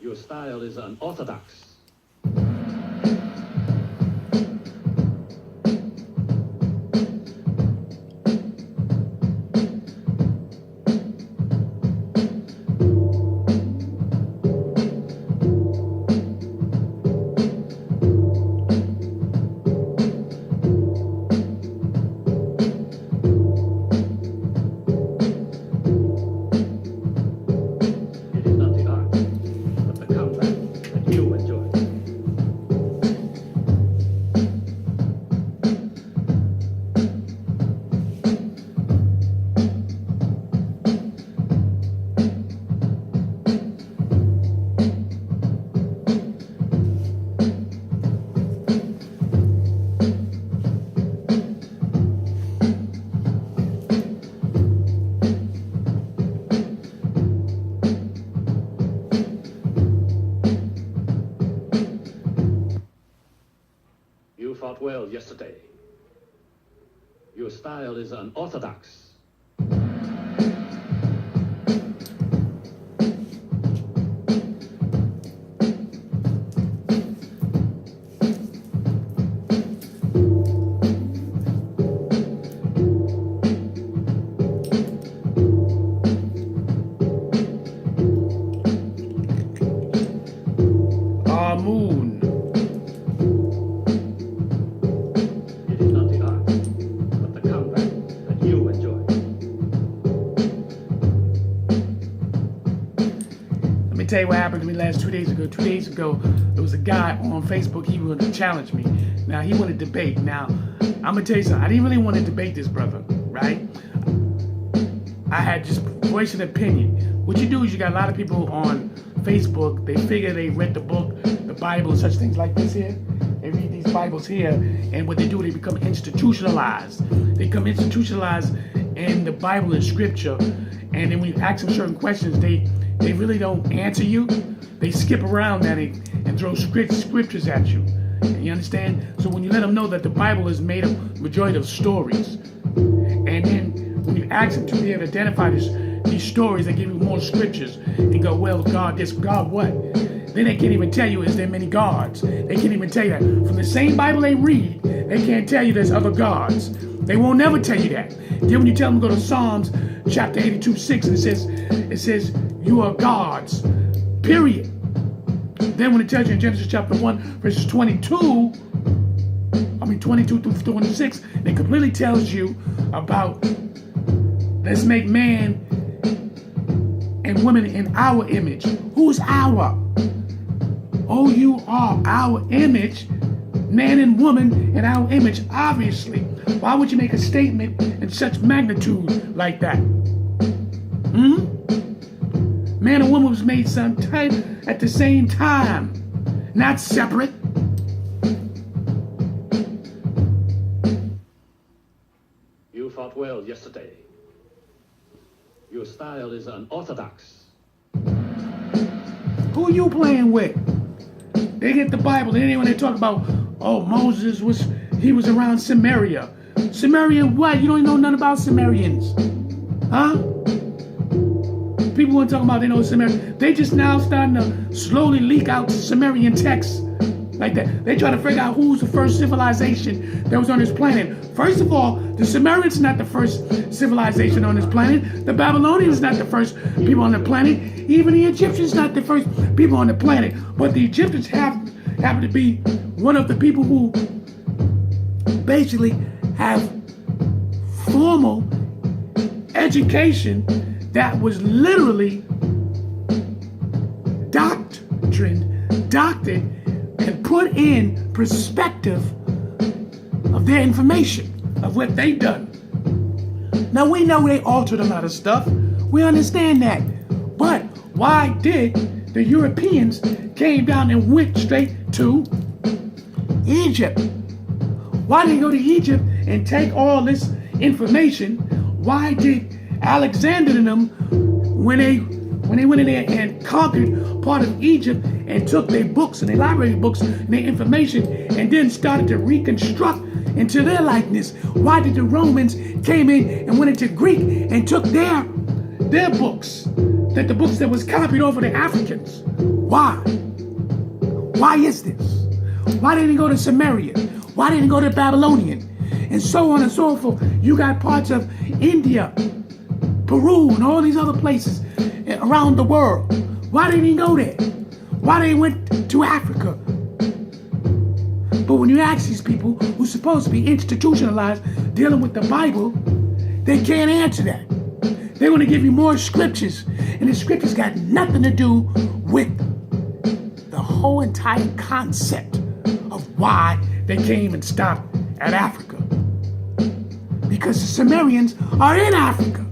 Your style is unorthodox. You fought well yesterday. Your style is unorthodox. Amun. It is not the art, but the combat that you enjoy. Let me tell you what happened to me last 2 days ago. 2 days ago, there was a guy on Facebook. He wanted to challenge me. Now, he wanted to debate. Now, I'm going to tell you something. I didn't really want to debate this brother, right? I had just voiced an opinion. What you do is you got a lot of people on Facebook. They figure they read the book, the Bible, and such things like this here. They read these Bibles here, and what they do, they become institutionalized. They become institutionalized in the Bible and Scripture, and then when you ask them certain questions, they really don't answer you. They skip around that and throw scriptures at you. You understand? So when you let them know that the Bible is made up majority of stories, and then when you ask them to be able to identify these stories, they give you more scriptures and go, well, God this, God what? Then they can't even tell you is there many gods. They can't even tell you that. From the same Bible they read, they can't tell you there's other gods. They won't never tell you that. Then when you tell them to go to Psalms chapter 82:6, and it says you are gods, period. Then when it tells you in Genesis chapter 1, verses 22 through 26, it completely tells you about let's make man and women in our image. Who's our? Oh, you are our image, man and woman in our image, obviously. Why would you make a statement in such magnitude like that? Man and woman was made sometime at the same time, not separate. You fought well yesterday. Your style is unorthodox. Who you playing with? They get the Bible, and then when they talk about, oh, Moses was around Samaria. Samaria what? You don't even know nothing about Sumerians. Huh? People want to talk about they know Samaria. They just now starting to slowly leak out Sumerian texts like that. They try to figure out who's the first civilization that was on this planet. First of all, the Sumerians not the first civilization on this planet. The Babylonians not the first people on the planet. Even the Egyptians not the first people on the planet. But the Egyptians happen to be one of the people who basically have formal education that was literally doctored, and put in perspective of their information, of what they've done. Now we know they altered a lot of stuff. We understand that. But why did the Europeans came down and went straight to Egypt? Why did they go to Egypt and take all this information? Why did Alexander and them, when they went in there and conquered part of Egypt and took their books and their library books and their information and then started to reconstruct into their likeness? Why did the Romans came in and went into Greek and took their books, that the books that was copied over the Africans? Why? Why is this? Why didn't he go to Samaria? Why didn't he go to Babylonian? And so on and so forth. You got parts of India, Peru, and all these other places around the world. Why didn't he go there? Why didn't he went to Africa? But when you ask these people who's supposed to be institutionalized dealing with the Bible, they can't answer that. They want to give you more scriptures, and the scriptures got nothing to do with the whole entire concept of why they came and stopped at Africa. Because the Sumerians are in Africa.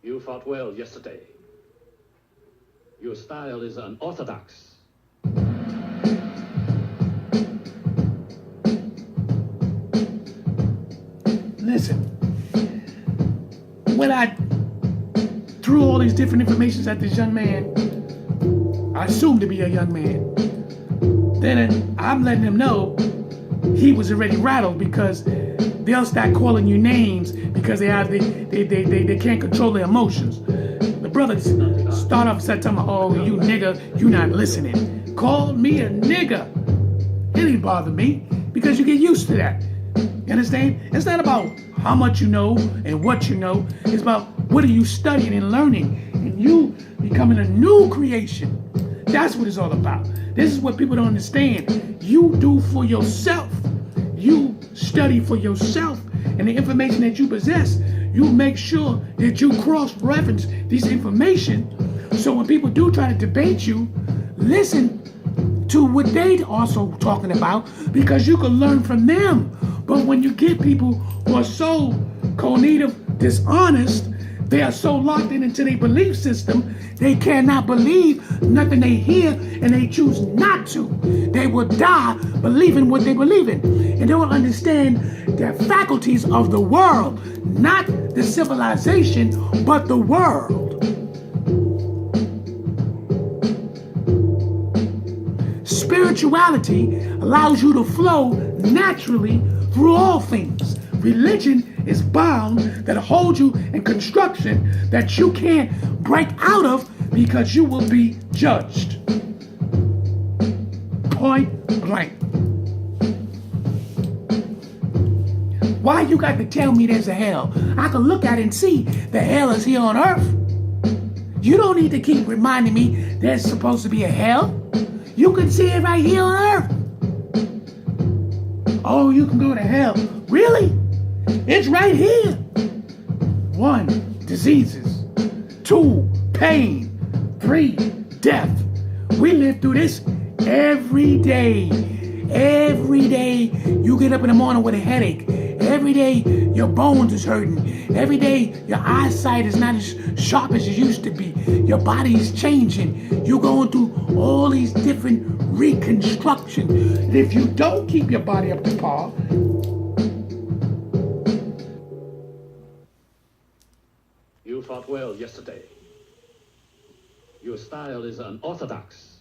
You fought well yesterday. Your style is unorthodox. Listen, when I threw all these different informations at this young man, I assumed to be a young man, then I'm letting him know he was already rattled, because they'll start calling you names because they can't control their emotions. The brother start off and talking about, oh, you nigga, you not listening. Called me a nigga. It didn't bother me because you get used to that. You understand? It's not about how much you know and what you know. It's about what are you studying and learning, and you becoming a new creation. That's what it's all about. This is what people don't understand. You do for yourself. You study for yourself, and the information that you possess, you make sure that you cross-reference this information, so when people do try to debate you, listen to what they also talking about, because you can learn from them. But when you get people who are so cognitive dishonest, they are so locked into their belief system, they cannot believe nothing they hear, and they choose not to. They will die believing what they believe in. And they will understand the faculties of the world, not the civilization, but the world. Spirituality allows you to flow naturally through all things. Religion is bound that holds you in construction that you can't break out of, because you will be judged. Point blank. Why you got to tell me there's a hell? I can look at it and see the hell is here on earth. You don't need to keep reminding me there's supposed to be a hell. You can see it right here on earth. Oh, you can go to hell. Really? It's right here. 1, diseases. 2, pain. 3, death. We live through this every day. Every day you get up in the morning with a headache. Every day your bones is hurting. Every day your eyesight is not as sharp as it used to be. Your body is changing. You're going through all these different reconstruction. And if you don't keep your body up to par, You fought well yesterday. Your style is unorthodox.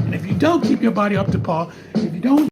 and if you don't keep your body up to par, if you don't